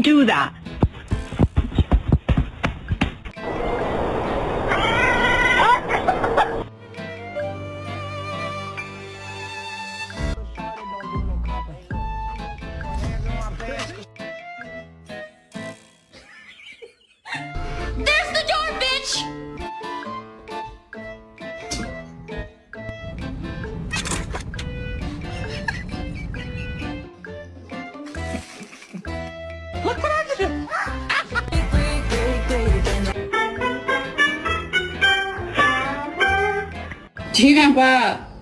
do that. There's the door, bitch! Look what I did. 情感吧。